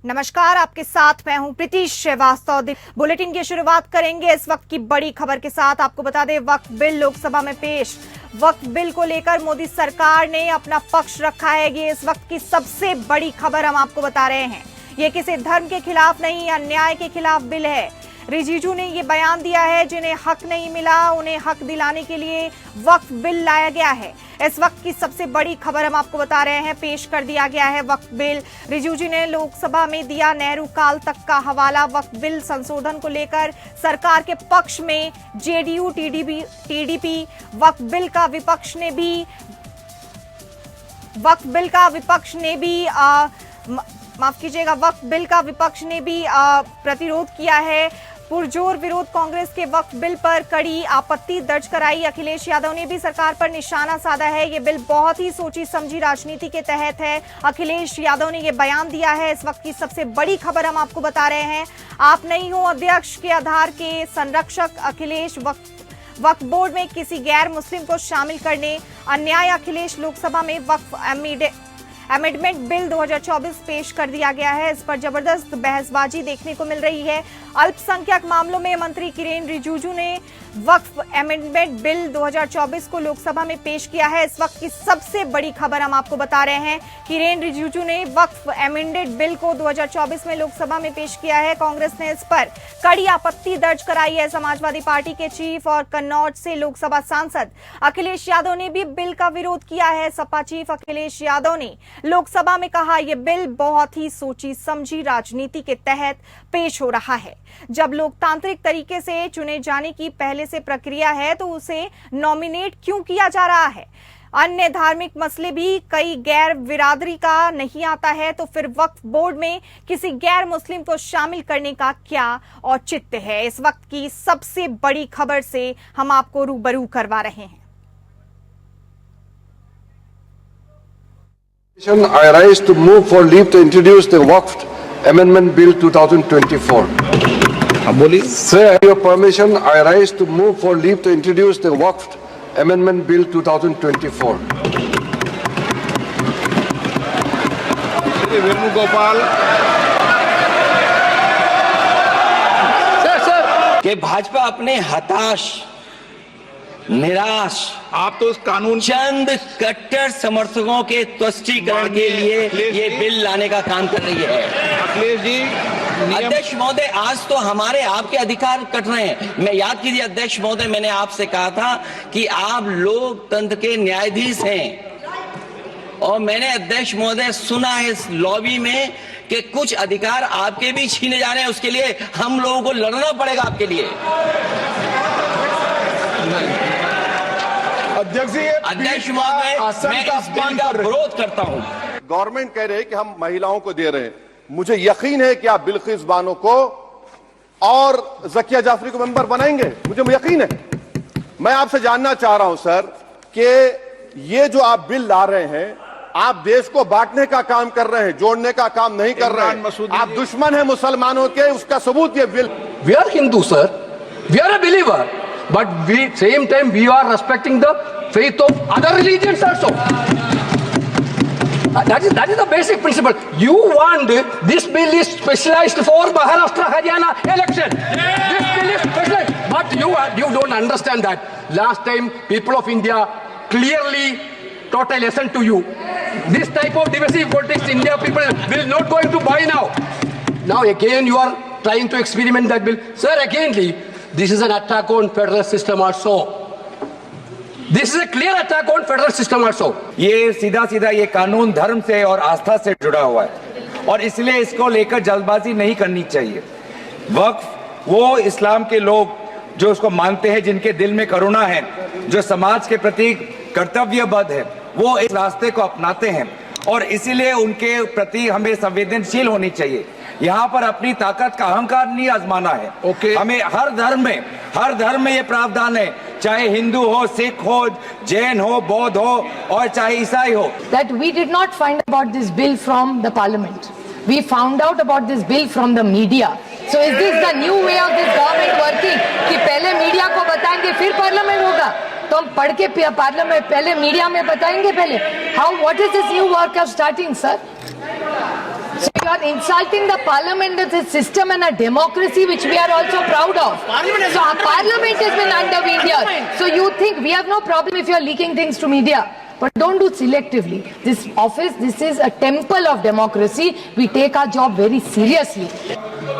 नमस्कार, आपके साथ मैं हूं प्रीति श्रीवास्तव। बुलेटिन की शुरुआत करेंगे इस वक्त की बड़ी खबर के साथ। आपको बता दें, वक्फ बिल लोकसभा में पेश। वक्फ बिल को लेकर मोदी सरकार ने अपना पक्ष रखा है। ये इस वक्त की सबसे बड़ी खबर हम आपको बता रहे हैं। ये किसी धर्म के खिलाफ नहीं, अन्याय के खिलाफ बिल है। रिजिजू ने ये बयान दिया है, जिन्हें हक नहीं मिला उन्हें हक दिलाने के लिए वक्फ बिल लाया गया है। इस वक्त की सबसे बड़ी खबर हम आपको बता रहे हैं। पेश कर दिया गया है वक्फ बिल। रिजिजू ने लोकसभा में दिया नेहरू काल तक का हवाला। वक्फ बिल संशोधन को लेकर सरकार के पक्ष में जेडीयू टीडीपी वक्फ बिल का विपक्ष ने भी माफ कीजिएगा, वक्फ बिल का विपक्ष ने भी प्रतिरोध किया है। पुरजोर विरोध कांग्रेस के वक्फ बिल पर कड़ी आपत्ति दर्ज कराई। अखिलेश यादव ने भी सरकार पर निशाना साधा है। ये बिल बहुत ही सोची समझी राजनीति के तहत है। अखिलेश यादव ने ये बयान दिया है। इस वक्त की सबसे बड़ी खबर हम आपको बता रहे हैं। आप नहीं हो अध्यक्ष के आधार के संरक्षक अखिलेश, वक्फ बोर्ड में किसी गैर मुस्लिम को शामिल करने अन्याय। अखिलेश लोकसभा में वक्फ अमेंडमेंट बिल 2024 पेश कर दिया गया है। इस पर जबरदस्त बहसबाजी देखने को मिल रही है। अल्पसंख्यक मामलों में मंत्री किरेन रिजिजू ने वक्फ अमेंडमेंट बिल 2024 को लोकसभा में पेश किया है। इस वक्त की सबसे बड़ी खबर हम आपको बता रहे हैं। किरेन रिजिजू ने वक्फ अमेंडेड बिल को 2024 में लोकसभा में पेश किया है। कांग्रेस ने इस पर कड़ी आपत्ति दर्ज कराई है। समाजवादी पार्टी के चीफ और कन्नौज से लोकसभा सांसद अखिलेश यादव ने भी बिल का विरोध किया है। सपा चीफ अखिलेश यादव ने लोकसभा में कहा, यह बिल बहुत ही सोची समझी राजनीति के तहत पेश हो रहा है। जब लोकतांत्रिक तरीके से चुने जाने की पहले से प्रक्रिया है तो उसे नॉमिनेट क्यों किया जा रहा है? अन्य धार्मिक मसले भी कई गैर बिरादरी का नहीं आता है, तो फिर वक्फ बोर्ड में किसी गैर मुस्लिम को शामिल करने का क्या औचित्य है? इस वक्त की सबसे बड़ी खबर से हम आपको रूबरू करवा रहे हैं। I rise to move for leave to introduce the Waqf Amendment Bill 2024. बोलिए। Sir, I have your permission. I rise to move for leave to introduce the Waqf Amendment Bill 2024. Shri Venugopal sir कि भाजपा अपने हताश, निराश, आप तो उस कानून चंद कट्टर समर्थकों के तुष्टीकरण के लिए ये बिल लाने का काम कर रही है। अखिलेश जी, अध्यक्ष महोदय, आज तो हमारे आपके अधिकार कट रहे हैं। मैं याद कीजिए अध्यक्ष महोदय, मैंने आपसे कहा था कि आप लोकतंत्र के न्यायाधीश हैं और मैंने अध्यक्ष महोदय सुना है इस लॉबी में कि कुछ अधिकार आपके भी छीने जा रहे हैं। उसके लिए हम लोगों को लड़ना पड़ेगा आपके लिए। अध्यक्ष महोदय, मैं इस बिल का विरोध करता हूं। गवर्नमेंट कह रहे हैं कि हम महिलाओं को दे रहे हैं। मुझे यकीन है कि आप बिल्किस बानो को और जकिया जाफरी को मेंबर बनाएंगे, मुझे यकीन है। मैं आपसे जानना चाह रहा हूं सर कि ये जो आप बिल ला रहे हैं, आप देश को बांटने का काम कर रहे हैं, जोड़ने का काम नहीं कर रहे हैं। आप दुश्मन हैं मुसलमानों के, उसका सबूत ये bill. We are Hindu, sir. We are a believer. But we, same time, we are respecting the faith of other religions also. That is the basic principle. You want this bill is specialized for Maharashtra, Haryana election. This bill is specialized, but you don't understand that. Last time, people of India clearly taught a lesson to you. This type of divisive politics, India people will not going to buy now. Now again, you are trying to experiment that bill, sir. Againly, this is an attack on federal system also. This is a clear attack on federal system also. ये सीधा ये कानून धर्म से और आस्था से जुड़ा हुआ है और इसलिए इसको लेकर जल्दबाजी नहीं करनी चाहिए। वक्फ वो इस्लाम के लोग जो उसको मानते हैं, जिनके दिल में करुणा है, जो समाज के प्रति कर्तव्यबद्ध है, वो इस रास्ते को अपनाते हैं और इसीलिए उनके प्रति हमें संवेदनशील होनी चाहिए। यहाँ पर अपनी ताकत का अहंकार नहीं आजमाना है। हमें हर धर्म में ये प्रावधान है, चाहे हिंदू हो, सिख हो, जैन हो, बौद्ध हो और चाहे ईसाई हो। That we did not find about this bill from the parliament. We found out about this bill from the media. So is this the new way of this government working? कि पहले मीडिया को बताएंगे फिर parliament होगा, तो हम पढ़ के पार्लियामेंट पहले मीडिया में बताएंगे पहले। What is this new work of starting, sir? So you are are insulting the parliamentary system and a democracy which we are also proud of. So our parliament has been undermined here. So you think we have no problem if you are leaking things to media? But don't do it selectively. This office, this is a temple of democracy. We take our job very seriously.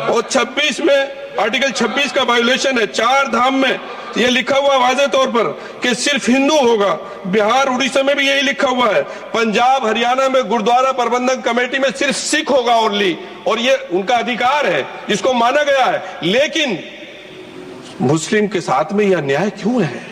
और 26 में article 26 का violation है। 4 धाम में ये लिखा हुआ वाज़े तौर पर कि सिर्फ हिंदू होगा। बिहार उड़ीसा में भी यही लिखा हुआ है। पंजाब हरियाणा में गुरुद्वारा प्रबंधक कमेटी में सिर्फ सिख होगा ओनली, और ये उनका अधिकार है जिसको माना गया है। लेकिन मुस्लिम के साथ में यह अन्याय क्यों है?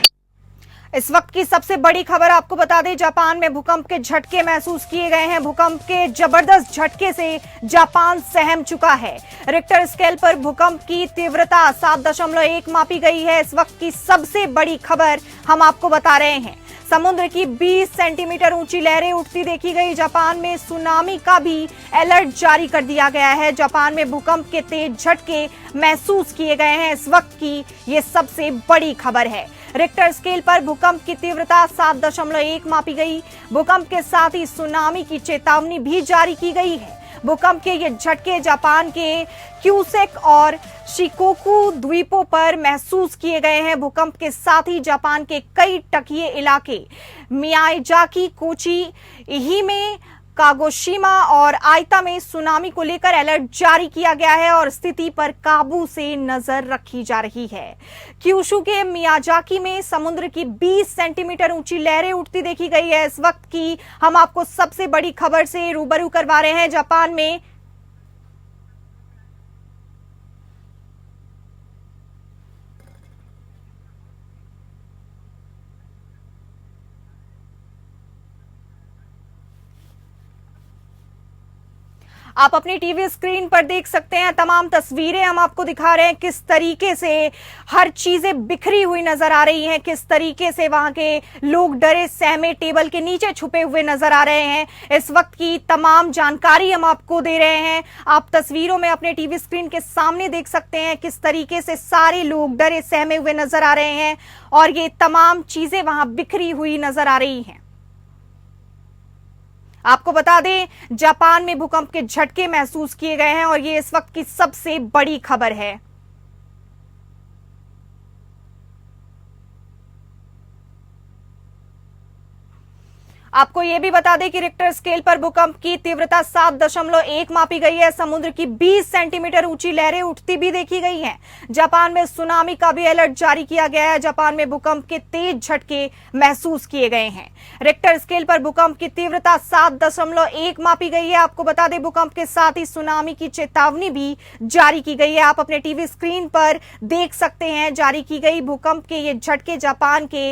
इस वक्त की सबसे बड़ी खबर आपको बता दें, जापान में भूकंप के झटके महसूस किए गए हैं। भूकंप के जबरदस्त झटके से जापान सहम चुका है। रिक्टर स्केल पर भूकंप की तीव्रता 7.1 मापी गई है। इस वक्त की सबसे बड़ी खबर हम आपको बता रहे हैं। समुद्र की 20 सेंटीमीटर ऊंची लहरें उठती देखी गई। जापान में सुनामी का भी अलर्ट जारी कर दिया गया है। जापान में भूकंप के तेज झटके महसूस किए गए हैं। इस वक्त की ये सबसे बड़ी खबर है। रिक्टर स्केल पर भूकंप की तीव्रता 7.1 मापी गई। भूकंप के साथ ही सुनामी की चेतावनी भी जारी की गई है। भूकंप के ये झटके जापान के क्यूसेक और शिकोकू द्वीपों पर महसूस किए गए हैं। भूकंप के साथ ही जापान के कई तटीय इलाके मियाजाकी, कोची, इहिमे, कागोशिमा और आइता में सुनामी को लेकर अलर्ट जारी किया गया है और स्थिति पर काबू से नजर रखी जा रही है। क्यूशू के मियाजाकी में समुद्र की 20 सेंटीमीटर ऊंची लहरें उठती देखी गई है। इस वक्त की हम आपको सबसे बड़ी खबर से रूबरू करवा रहे हैं। जापान में आप अपनी टीवी स्क्रीन पर देख सकते हैं, तमाम तस्वीरें हम आपको दिखा रहे हैं किस तरीके से हर चीजें बिखरी हुई नजर आ रही हैं, किस तरीके से वहां के लोग डरे सहमे टेबल के नीचे छुपे हुए नजर आ रहे हैं। इस वक्त की तमाम जानकारी हम आपको दे रहे हैं। आप तस्वीरों में अपने टीवी स्क्रीन के सामने देख सकते हैं किस तरीके से सारे लोग डरे सहमे हुए नजर आ रहे हैं और ये तमाम चीजें वहां बिखरी हुई नजर आ रही हैं। आपको बता दें, जापान में भूकंप के झटके महसूस किए गए हैं और ये इस वक्त की सबसे बड़ी खबर है। आपको यह भी बता दें कि रिक्टर स्केल पर भूकंप की तीव्रता 7.1 मापी गई है। समुद्र की 20 सेंटीमीटर ऊंची लहरें उठती भी देखी गई हैं। जापान में सुनामी का भी अलर्ट जारी किया गया है। जापान में भूकंप के तेज झटके महसूस किए गए हैं। रिक्टर स्केल पर भूकंप की तीव्रता 7.1 मापी गई है। आपको बता दें, भूकंप के साथ ही सुनामी की चेतावनी भी जारी की गई है। आप अपने टीवी स्क्रीन पर देख सकते हैं जारी की गई भूकंप के ये झटके जापान के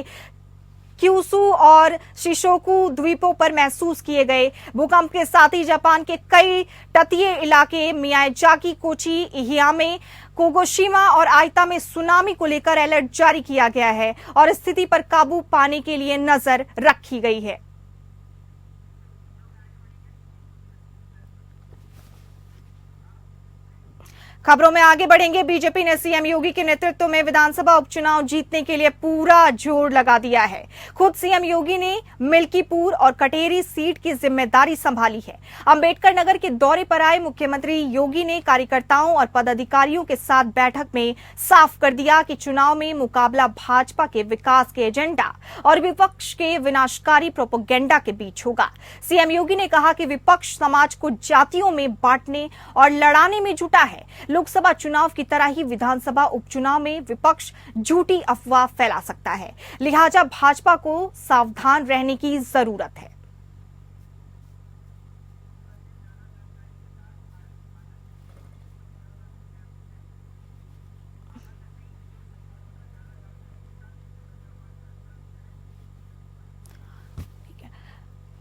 क्यूसू और शिशोकू द्वीपों पर महसूस किए गए। भूकंप के साथ ही जापान के कई तटीय इलाके मियाजाकी, कोची, इहियामे, कागोशिमा और आइता में सुनामी को लेकर अलर्ट जारी किया गया है और स्थिति पर काबू पाने के लिए नजर रखी गई है। खबरों में आगे बढ़ेंगे। बीजेपी ने सीएम योगी के नेतृत्व में विधानसभा उपचुनाव जीतने के लिए पूरा जोर लगा दिया है। खुद सीएम योगी ने मिल्कीपुर और कटेरी सीट की जिम्मेदारी संभाली है। अंबेडकर नगर के दौरे पर आए मुख्यमंत्री योगी ने कार्यकर्ताओं और पदाधिकारियों के साथ बैठक में साफ कर दिया कि चुनाव में मुकाबला भाजपा के विकास के एजेंडा और विपक्ष के विनाशकारी प्रोपेगेंडा के बीच होगा। सीएम योगी ने कहा कि विपक्ष समाज को जातियों में बांटने और लड़ाने में जुटा है। लोकसभा चुनाव की तरह ही विधानसभा उपचुनाव में विपक्ष झूठी अफवाह फैला सकता है, लिहाजा भाजपा को सावधान रहने की जरूरत है।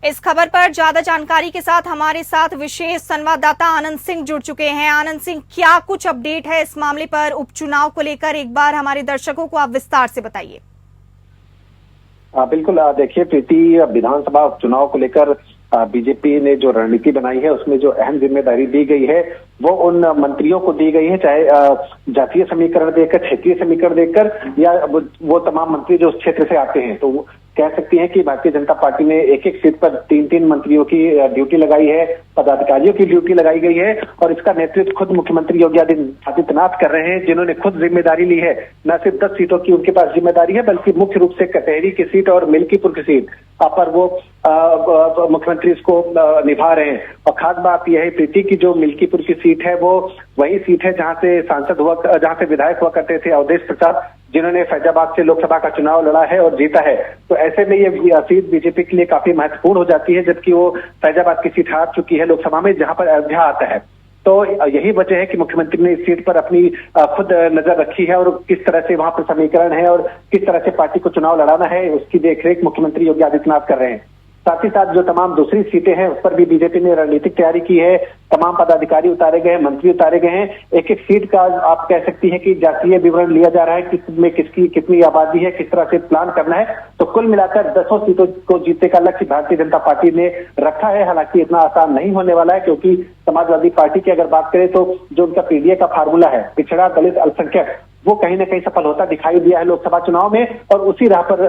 इस खबर पर ज्यादा जानकारी के साथ हमारे साथ विशेष संवाददाता आनंद सिंह जुड़ चुके हैं। आनंद सिंह, क्या कुछ अपडेट है इस मामले पर, उपचुनाव को लेकर एक बार हमारे दर्शकों को आप विस्तार से बताइए। बिल्कुल, देखिए प्रीति, विधानसभा उपचुनाव को लेकर बीजेपी ने जो रणनीति बनाई है उसमें जो अहम जिम्मेदारी दी गई है वो उन मंत्रियों को दी गई है, चाहे जातीय समीकरण देकर, क्षेत्रीय समीकरण देकर, या वो तमाम मंत्री जो उस क्षेत्र से आते हैं। तो कह सकती हैं कि भारतीय जनता पार्टी ने एक एक सीट पर 3-3 मंत्रियों की ड्यूटी लगाई है, पदाधिकारियों की ड्यूटी लगाई गई है और इसका नेतृत्व खुद मुख्यमंत्री योगी आदित्यनाथ कर रहे हैं, जिन्होंने खुद जिम्मेदारी ली है। न सिर्फ 10 सीटों की उनके पास जिम्मेदारी है, बल्कि मुख्य रूप से कटहरी की सीट और मिल्कीपुर की सीट पर वो मुख्यमंत्री इसको निभा रहे हैं। और खास बात यह है प्रीति की जो मिल्कीपुर की सीट है वो वही सीट है जहां से जहां से विधायक हुआ करते थे अवधेश प्रसाद, जिन्होंने फैजाबाद से लोकसभा का चुनाव लड़ा है और जीता है। तो ऐसे में ये सीट बीजेपी के लिए काफी महत्वपूर्ण हो जाती है, जबकि वो फैजाबाद की सीट हार चुकी है लोकसभा में, जहां पर अयोध्या आता है। तो यही वजह है कि मुख्यमंत्री ने इस सीट पर अपनी खुद नजर रखी है और किस तरह से वहां पर समीकरण है और किस तरह से पार्टी को चुनाव लड़ाना है, उसकी देखरेख मुख्यमंत्री योगी आदित्यनाथ कर रहे हैं। साथ ही साथ जो तमाम दूसरी सीटें हैं उस पर भी बीजेपी ने रणनीतिक तैयारी की है। तमाम पदाधिकारी उतारे गए हैं, मंत्री उतारे गए हैं। एक एक सीट का आप कह सकती हैं कि जातीय विवरण लिया जा रहा है, किसमें किसकी कितनी आबादी है, किस तरह से प्लान करना है। तो कुल मिलाकर 10 सीटों को जीतने का लक्ष्य भारतीय जनता पार्टी ने रखा है। हालांकि इतना आसान नहीं होने वाला है, क्योंकि समाजवादी पार्टी की अगर बात करें तो जो उनका पीडीए का फार्मूला है, पिछड़ा दलित अल्पसंख्यक, वो कहीं ना कहीं सफल होता दिखाई दिया है लोकसभा चुनाव में और उसी राह पर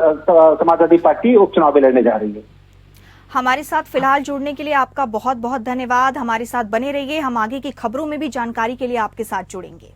समाजवादी पार्टी उपचुनाव में लड़ने जा रही है। हमारे साथ फिलहाल जुड़ने के लिए आपका बहुत बहुत धन्यवाद। हमारे साथ बने रहिए, हम आगे की खबरों में भी जानकारी के लिए आपके साथ जुड़ेंगे।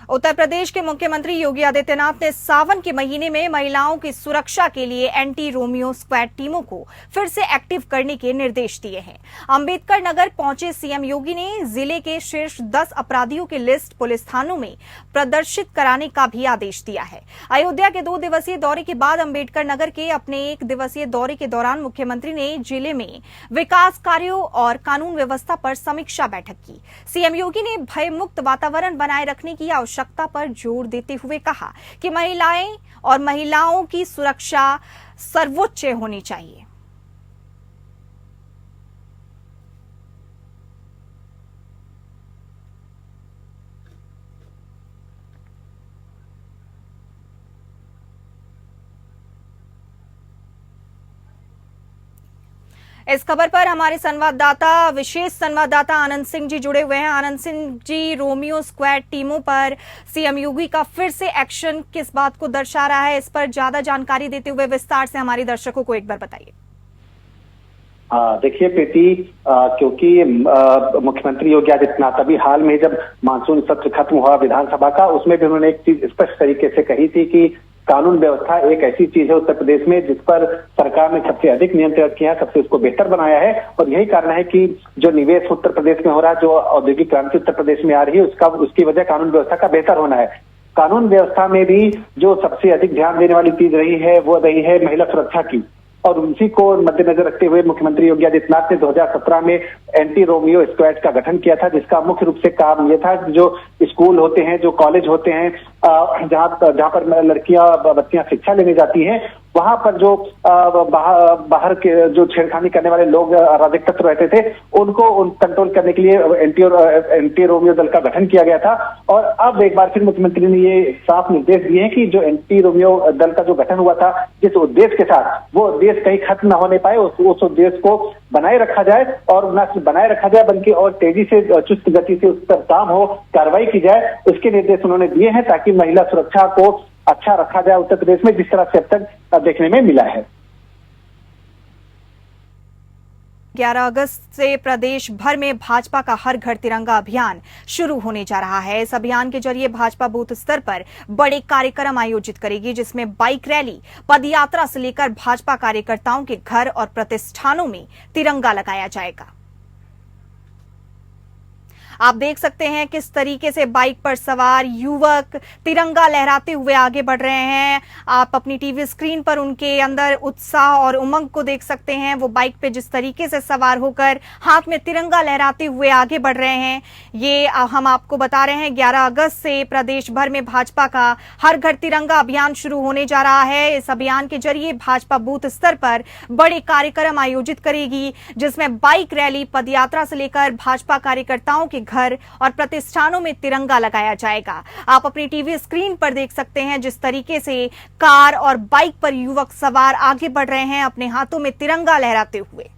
उत्तर प्रदेश के मुख्यमंत्री योगी आदित्यनाथ ने सावन के महीने में महिलाओं की सुरक्षा के लिए एंटी रोमियो स्क्वाड टीमों को फिर से एक्टिव करने के निर्देश दिए हैं। अंबेडकर नगर पहुंचे सीएम योगी ने जिले के शीर्ष 10 अपराधियों की लिस्ट पुलिस थानों में प्रदर्शित कराने का भी आदेश दिया है। अयोध्या के 2 दिवसीय दौरे के बाद अंबेडकर नगर के अपने 1 दिवसीय दौरे के दौरान मुख्यमंत्री ने जिले में विकास कार्यों और कानून व्यवस्था पर समीक्षा बैठक की। सीएम योगी ने भयमुक्त वातावरण बनाए रखने की आवश्यकता पर जोर देते हुए कहा कि महिलाओं की सुरक्षा सर्वोच्च होनी चाहिए। इस खबर पर हमारे विशेष संवाददाता आनंद सिंह जी जुड़े हुए हैं। आनंद सिंह जी, रोमियो स्क्वाड टीमों पर सीएम योगी का फिर से एक्शन किस बात को दर्शा रहा है, इस पर ज्यादा जानकारी देते हुए विस्तार से हमारे दर्शकों को एक बार बताइए। देखिए प्रीति, क्योंकि मुख्यमंत्री योगी आदित्यनाथ अभी हाल में जब मानसून सत्र खत्म हुआ विधानसभा का, उसमें भी उन्होंने एक चीज स्पष्ट तरीके से कही थी कि कानून व्यवस्था एक ऐसी चीज है उत्तर प्रदेश में जिस पर सरकार ने सबसे अधिक नियंत्रण किया है, सबसे उसको बेहतर बनाया है। और यही कारण है कि जो निवेश उत्तर प्रदेश में हो रहा है, जो औद्योगिक क्रांति उत्तर प्रदेश में आ रही है, उसकी वजह कानून व्यवस्था का बेहतर होना है। कानून व्यवस्था में भी जो सबसे अधिक ध्यान देने वाली चीज रही है वो रही है महिला सुरक्षा की, और उसी को मद्देनजर रखते हुए मुख्यमंत्री योगी आदित्यनाथ ने 2017 में एंटी रोमियो स्क्वाड का गठन किया था, जिसका मुख्य रूप से काम यह था कि जो स्कूल होते हैं, जो कॉलेज होते हैं, जहां पर बच्चियां शिक्षा लेने जाती हैं, वहां पर जो बाहर के जो छेड़खानी करने वाले लोग अराजक तत्व रहते थे, उनको कंट्रोल करने के लिए एंटी रोमियो दल का गठन किया गया था। और अब एक बार फिर मुख्यमंत्री ने ये साफ निर्देश दिए हैं कि जो एंटी रोमियो दल का जो गठन हुआ था, जिस उद्देश्य के साथ, वो उद्देश्य कहीं खत्म न होने पाए, उस उद्देश्य को बनाए रखा जाए, और न सिर्फ बनाए रखा जाए बल्कि और तेजी से चुस्त गति से उस पर काम हो, कार्रवाई की जाए, उसके निर्देश उन्होंने दिए हैं, ताकि महिला सुरक्षा को अच्छा रखा जाए उत्तर प्रदेश में, जिस तरह से अब तक देखने में मिला है। 11 अगस्त से प्रदेश भर में भाजपा का हर घर तिरंगा अभियान शुरू होने जा रहा है। इस अभियान के जरिए भाजपा बूथ स्तर पर बड़े कार्यक्रम आयोजित करेगी, जिसमें बाइक रैली, पदयात्रा से लेकर भाजपा कार्यकर्ताओं के घर और प्रतिष्ठानों में तिरंगा लगाया जाएगा। आप देख सकते हैं किस तरीके से बाइक पर सवार युवक तिरंगा लहराते हुए आगे बढ़ रहे हैं। आप अपनी टीवी स्क्रीन पर उनके अंदर उत्साह और उमंग को देख सकते हैं। वो बाइक पे जिस तरीके से सवार होकर हाथ में तिरंगा लहराते हुए आगे बढ़ रहे हैं, ये हम आपको बता रहे हैं 11 अगस्त से प्रदेश भर में भाजपा का हर घर तिरंगा अभियान शुरू होने जा रहा है। इस अभियान के जरिए भाजपा बूथ स्तर पर बड़े कार्यक्रम आयोजित करेगी, जिसमें बाइक रैली, पदयात्रा से लेकर भाजपा कार्यकर्ताओं के घर और प्रतिष्ठानों में तिरंगा लगाया जाएगा। आप अपनी टीवी स्क्रीन पर देख सकते हैं जिस तरीके से कार और बाइक पर युवक सवार आगे बढ़ रहे हैं अपने हाथों में तिरंगा लहराते हुए।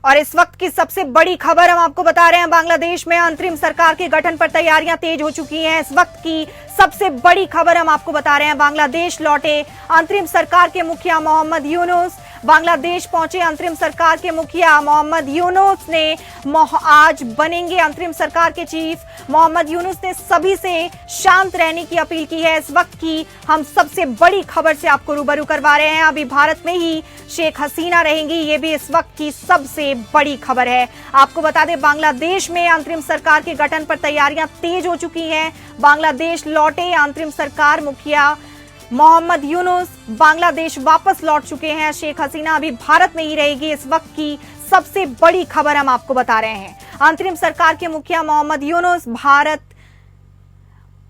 और इस वक्त की सबसे बड़ी खबर हम आपको बता रहे हैं, बांग्लादेश में अंतरिम सरकार के गठन पर तैयारियां तेज हो चुकी हैं। इस वक्त की सबसे बड़ी खबर हम आपको बता रहे हैं, बांग्लादेश लौटे अंतरिम सरकार के मुखिया मोहम्मद यूनुस। बांग्लादेश पहुंचे अंतरिम सरकार के मुखिया मोहम्मद यूनुस ने आज बनेंगे अंतरिम सरकार के चीफ। मोहम्मद यूनुस ने सभी से शांत रहने की अपील की है। इस वक्त की हम सबसे बड़ी खबर से आपको रूबरू करवा रहे हैं। अभी भारत में ही शेख हसीना रहेंगी, ये भी इस वक्त की सबसे बड़ी खबर है। आपको बता दें, बांग्लादेश में अंतरिम सरकार के गठन पर तैयारियां तेज हो चुकी हैं। बांग्लादेश लौटे अंतरिम सरकार मुखिया मोहम्मद यूनुस बांग्लादेश वापस लौट चुके हैं। शेख हसीना अभी भारत में ही रहेगी, इस वक्त की सबसे बड़ी खबर हम आपको बता रहे हैं। अंतरिम सरकार के मुखिया मोहम्मद यूनुस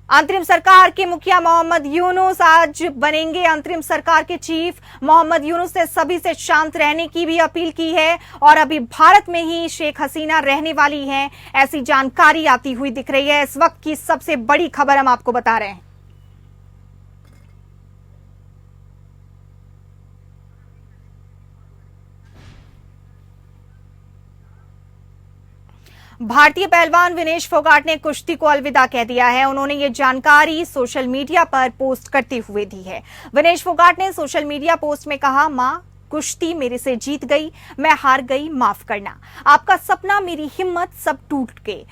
अंतरिम सरकार के मुखिया मोहम्मद यूनुस आज बनेंगे अंतरिम सरकार के चीफ। मोहम्मद यूनुस ने सभी से शांत रहने की भी अपील की है और अभी भारत में ही शेख हसीना रहने वाली हैं, ऐसी जानकारी आती हुई दिख रही है। इस वक्त की सबसे बड़ी खबर हम आपको बता रहे हैं। भारतीय पहलवान विनेश फोगाट ने कुश्ती को अलविदा कह दिया है। उन्होंने ये जानकारी सोशल मीडिया पर पोस्ट करते हुए दी है। विनेश फोगाट ने सोशल मीडिया पोस्ट में कहा, मां कुश्ती मेरे से जीत गई, मैं हार गई, माफ करना। आपका सपना, मेरी हिम्मत सब टूट गए,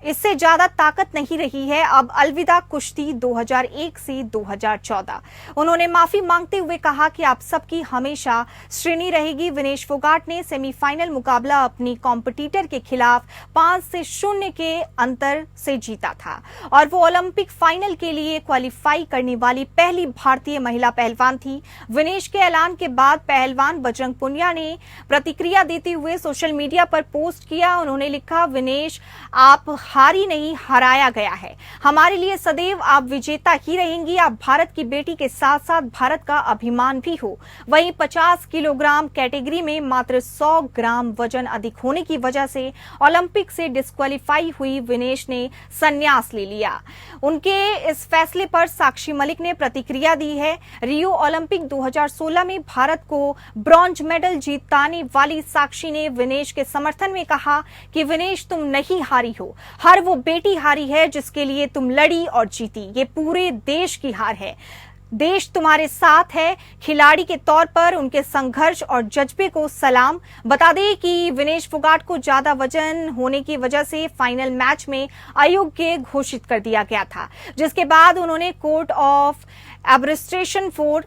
इससे ज्यादा ताकत नहीं रही है। अब अलविदा कुश्ती 2001 से 2014। उन्होंने माफी मांगते हुए कहा कि आप सबकी हमेशा श्रेणी रहेगी। विनेश फोगाट ने सेमीफाइनल मुकाबला अपनी कॉम्पिटिटर के खिलाफ 5-0 के अंतर से जीता था और वो ओलंपिक फाइनल के लिए क्वालिफाई करने वाली पहली भारतीय महिला पहलवान थी। विनेश के ऐलान के बाद पहलवान बजरंग पुनिया ने प्रतिक्रिया देते हुए सोशल मीडिया पर पोस्ट किया। उन्होंने लिखा, विनेश आप हारी नहीं, हराया गया है। हमारे लिए सदैव आप विजेता ही रहेंगी। आप भारत की बेटी के साथ साथ भारत का अभिमान भी हो। वहीं 50 किलोग्राम कैटेगरी में मात्र 100 ग्राम वजन अधिक होने की वजह से ओलंपिक से डिस्क्वालीफाई हुई विनेश ने संन्यास ले लिया। उनके इस फैसले पर साक्षी मलिक ने प्रतिक्रिया दी है। रियो ओलंपिक 2016 में भारत को ब्रॉन्ज मेडल जीताने वाली साक्षी ने विनेश के समर्थन में कहा कि विनेश तुम नहीं हारी हो, हर वो बेटी हारी है जिसके लिए तुम लड़ी और जीती। ये पूरे देश की हार है। देश तुम्हारे साथ है। खिलाड़ी के तौर पर उनके संघर्ष और जज्बे को सलाम। बता दें कि विनेश फोगाट को ज्यादा वजन होने की वजह से फाइनल मैच में अयोग्य घोषित कर दिया गया था, जिसके बाद उन्होंने court of arbitration for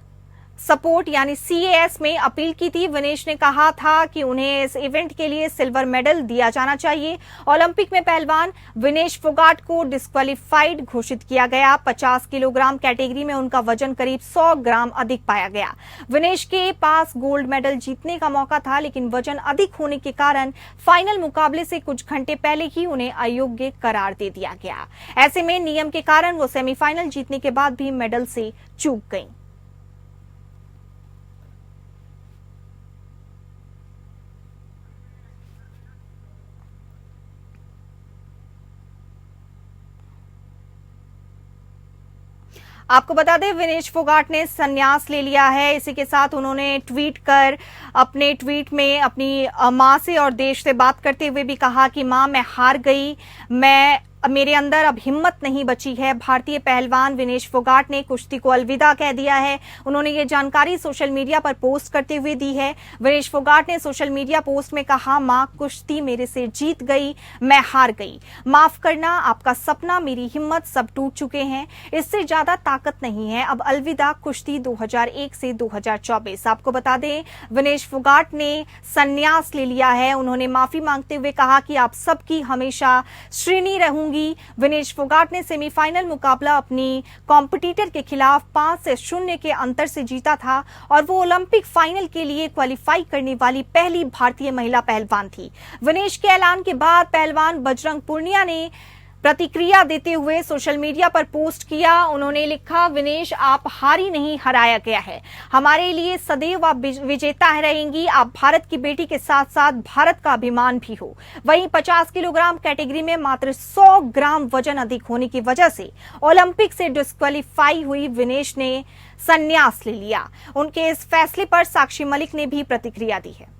support यानी CAS में अपील की थी। विनेश ने कहा था कि उन्हें इस इवेंट के लिए सिल्वर मेडल दिया जाना चाहिए। ओलंपिक में पहलवान विनेश फोगाट को डिस्क्वालीफाइड घोषित किया गया। 50 किलोग्राम कैटेगरी में उनका वजन करीब 100 ग्राम अधिक पाया गया। विनेश के पास गोल्ड मेडल जीतने का मौका था, लेकिन वजन अधिक होने के कारण फाइनल मुकाबले से कुछ घंटे पहले ही उन्हें अयोग्य करार दे दिया गया। ऐसे में नियम के कारण वो सेमीफाइनल जीतने के बाद भी मेडल से चूक गईं। आपको बता दें, विनेश फोगाट ने संन्यास ले लिया है। इसी के साथ उन्होंने ट्वीट कर अपने ट्वीट में अपनी मां से और देश से बात करते हुए भी कहा कि मां मैं हार गई, मेरे अंदर अब हिम्मत नहीं बची है। भारतीय पहलवान विनेश फोगाट ने कुश्ती को अलविदा कह दिया है। उन्होंने ये जानकारी सोशल मीडिया पर पोस्ट करते हुए दी है। विनेश फोगाट ने सोशल मीडिया पोस्ट में कहा, मां कुश्ती मेरे से जीत गई, मैं हार गई, माफ करना। आपका सपना, मेरी हिम्मत सब टूट चुके हैं, इससे ज्यादा ताकत नहीं है। अब अलविदा कुश्ती 2001 से 2024। आपको बता दें, विनेश फोगाट ने संन्यास ले लिया है। उन्होंने माफी मांगते हुए कहा कि आप सबकी हमेशा श्रेणी रहूंगी। विनेश फोगाट ने सेमीफाइनल मुकाबला अपनी कॉम्पिटिटर के खिलाफ 5-0 के अंतर से जीता था और वो ओलंपिक फाइनल के लिए क्वालिफाई करने वाली पहली भारतीय महिला पहलवान थी। विनेश के ऐलान के बाद पहलवान बजरंग पुनिया ने प्रतिक्रिया देते हुए सोशल मीडिया पर पोस्ट किया। उन्होंने लिखा, विनेश आप हारी नहीं, हराया गया है। हमारे लिए सदैव आप विजेता रहेंगी। आप भारत की बेटी के साथ साथ भारत का अभिमान भी हो। वहीं 50 किलोग्राम कैटेगरी में मात्र 100 ग्राम वजन अधिक होने की वजह से ओलंपिक से डिस्क्वालीफाई हुई विनेश ने संन्यास ले लिया। उनके इस फैसले पर साक्षी मलिक ने भी प्रतिक्रिया दी है।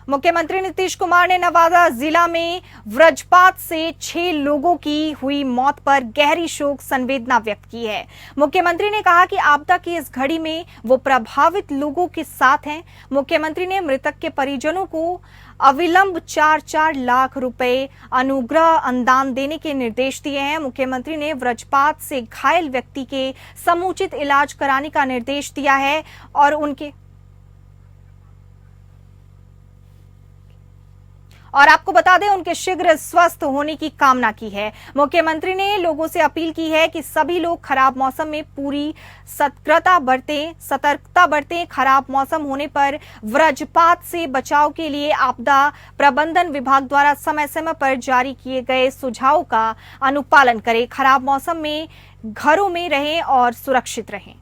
मुख्यमंत्री नीतीश कुमार ने नवादा जिला में वज्रपात से 6 लोगों की हुई मौत पर गहरी शोक संवेदना व्यक्त की है। मुख्यमंत्री ने कहा कि आपदा की इस घड़ी में वो प्रभावित लोगों के साथ हैं। मुख्यमंत्री ने मृतक के परिजनों को अविलंब 4-4 लाख रुपए अनुग्रह अनुदान देने के निर्देश दिए हैं। मुख्यमंत्री ने वज्रपात से घायल व्यक्ति के समुचित इलाज कराने का निर्देश दिया है और आपको बता दें उनके शीघ्र स्वस्थ होने की कामना की है। मुख्यमंत्री ने लोगों से अपील की है कि सभी लोग खराब मौसम में पूरी सतर्कता बरतें। खराब मौसम होने पर वज्रपात से बचाव के लिए आपदा प्रबंधन विभाग द्वारा समय समय पर जारी किए गए सुझावों का अनुपालन करें। खराब मौसम में घरों में रहें और सुरक्षित रहें।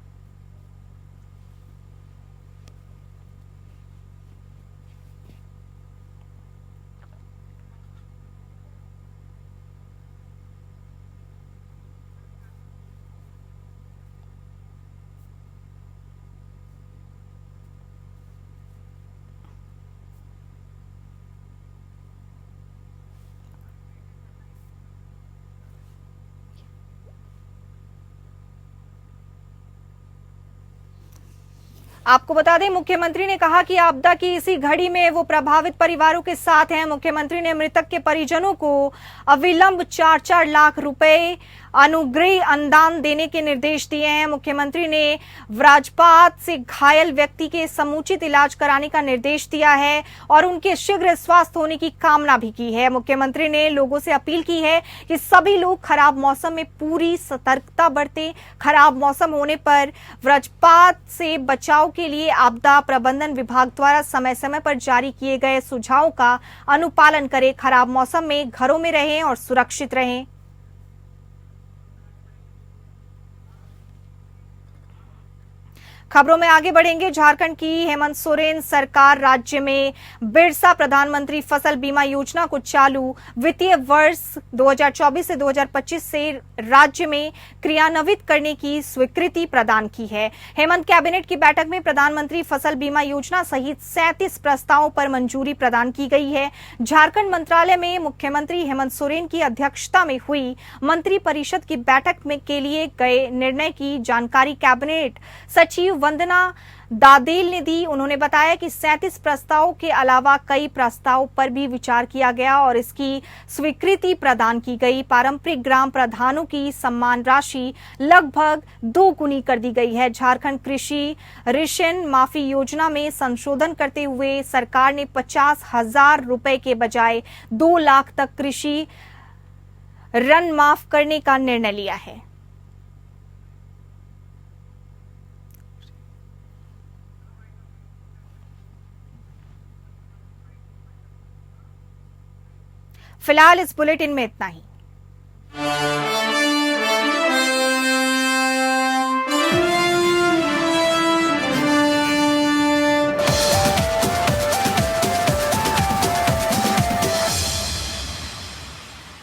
आपको बता दें मुख्यमंत्री ने कहा कि आपदा की इसी घड़ी में वो प्रभावित परिवारों के साथ हैं। मुख्यमंत्री ने मृतक के परिजनों को अविलंब 4-4 लाख रुपए अनुग्रह अनुदान देने के निर्देश दिए हैं। मुख्यमंत्री ने वज्रपात से घायल व्यक्ति के समुचित इलाज कराने का निर्देश दिया है और उनके शीघ्र स्वास्थ्य होने की कामना भी की है। मुख्यमंत्री ने लोगों से अपील की है कि सभी लोग खराब मौसम में पूरी सतर्कता बरतें। खराब मौसम होने पर वज्रपात से बचाव के लिए आपदा प्रबंधन विभाग द्वारा समय समय पर जारी किए गए सुझावों का अनुपालन करें। खराब मौसम में घरों में रहें और सुरक्षित रहें। खबरों में आगे बढ़ेंगे। झारखंड की हेमंत सोरेन सरकार राज्य में बिरसा प्रधानमंत्री फसल बीमा योजना को चालू वित्तीय वर्ष 2024 से 2025 से राज्य में क्रियान्वित करने की स्वीकृति प्रदान की है। हेमंत कैबिनेट की बैठक में प्रधानमंत्री फसल बीमा योजना सहित 37 प्रस्तावों पर मंजूरी प्रदान की गई है। झारखंड मंत्रालय में मुख्यमंत्री हेमंत सोरेन की अध्यक्षता में हुई मंत्रिपरिषद की बैठक में के लिए गए निर्णय की जानकारी कैबिनेट सचिव वंदना दादेल ने दी। उन्होंने बताया कि 37 प्रस्तावों के अलावा कई प्रस्तावों पर भी विचार किया गया और इसकी स्वीकृति प्रदान की गई। पारंपरिक ग्राम प्रधानों की सम्मान राशि लगभग 2 गुनी कर दी गई है। झारखंड कृषि ऋण माफी योजना में संशोधन करते हुए सरकार ने 50,000 रुपए के बजाय 2 लाख तक कृषि ऋण माफ करने का निर्णय लिया है। फिलहाल इस बुलेटिन में इतना ही।